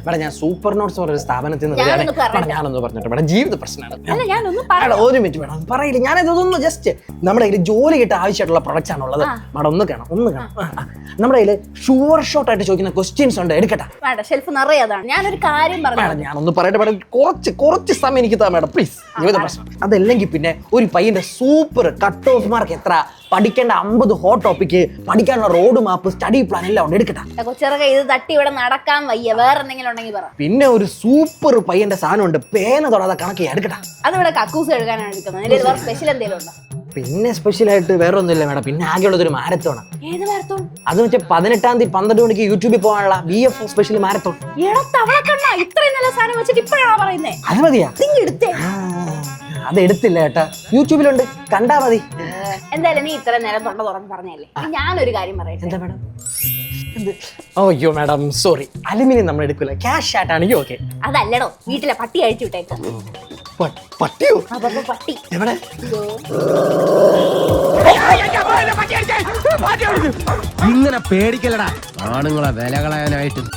Madam ഞാൻ super notes പറഞ്ഞ സ്ഥാപനത്തിൽ നിന്ന് ഞാനൊന്ന് പറഞ്ഞിട്ട് മേഡം ജീവിത പ്രശ്നമാണ്. ഒരു മിനിറ്റ് മേഡം പറയില്ല, ഞാനിതൊന്ന് ജസ്റ്റ് നമ്മുടെ കയ്യിൽ ജോലി കിട്ടാൻ ആവശ്യമായിട്ടുള്ള പ്രൊഡക്ട്സ് ആണുള്ളത്. മേഡം ഒന്ന് കാണാം. നമ്മുടെ കയ്യിൽ ഷുവർ ഷോട്ട് ആയിട്ട് ചോദിക്കുന്ന ക്വസ്റ്റ്യൻസ് ഉണ്ട്, എടുക്കട്ടെ? ഷെൽഫ് നിറയതാണ്. ഞാനൊരു കാര്യം മേഡം ഞാനൊന്ന് പറയട്ടെ മേഡം, കുറച്ച് സമയം എനിക്ക് താ മേഡം പ്ലീസ്. ജീവിത പ്രശ്നം അതല്ലെങ്കിൽ പിന്നെ ഒരു പയ്യന്റെ സൂപ്പർ കട്ട് ഓഫ് മാർക്ക് എത്ര, പഠിക്കേണ്ട 50 ഹോട്ട് ടോപ്പിക്ക്, പഠിക്കാനുള്ള റോഡ് മാപ്പ്, സ്റ്റഡി പ്ലാൻ എല്ലാം ഉണ്ട്, എടുക്കട്ടെ? ഇത് തട്ടി ഇവിടെ നടക്കാൻ വയ്യ, വേറെ എന്തെങ്കിലും ഉണ്ടെങ്കിൽ പറ. പിന്നെ ഒരു സൂപ്പർ പയ്യന്റെ സാധനം ഉണ്ട്, പേന തൊടാതെ കണക്ക്, എടുക്കട്ടെ? അതിവിടെ കക്കൂസ് എഴുതാനാണ് എടുക്കുന്നത്. സ്പെഷ്യൽ എന്തെങ്കിലും ഉണ്ടോ? പിന്നെ സ്പെഷ്യൽ ആയിട്ട് വേറെ ഒന്നുമില്ല മേഡം. പിന്നെ ആകെയുള്ളത് ഒരു മാരത്തോൺ. ഏത് മാരത്തോൺ? അത് വെച്ചാൽ 18-ാം തീയതി 12 മണിക്ക് യൂട്യൂബിൽ പോകാനുള്ള BF സ്പെഷ്യൽ മാരത്തോൺ. ഇത്രയും നല്ല സാധനം വെച്ചിട്ട് ഇപ്പോഴാണോ പറയുന്നേ? അത് മതിയാ? അത് എടുത്തില്ല ഏട്ടാ, യൂട്യൂബിലുണ്ട്, കണ്ടാ മതി. എന്തായാലും നീ ഇത്രയും നേരം തൊണ്ട തുറന്ന് പറഞ്ഞല്ലേ, ഞാനൊരു കാര്യം പറയട്ടെ. എന്താ മേഡം? അയ്യോ മേഡം സോറി, അലുമിനിയം നമ്മൾ എടുക്കില്ല, ക്യാഷ് ആയിട്ടാണെങ്കിൽ ഓക്കെ. അതല്ലടോ, വീട്ടിലെ പട്ടി അഴിച്ചു വിട്ടേക്ക്. പട്ടിയോ? പട്ടി എവിടെ? ഇങ്ങനെ പേടിക്കലടാ ആണുങ്ങളെ വില കളയാനായിട്ട്.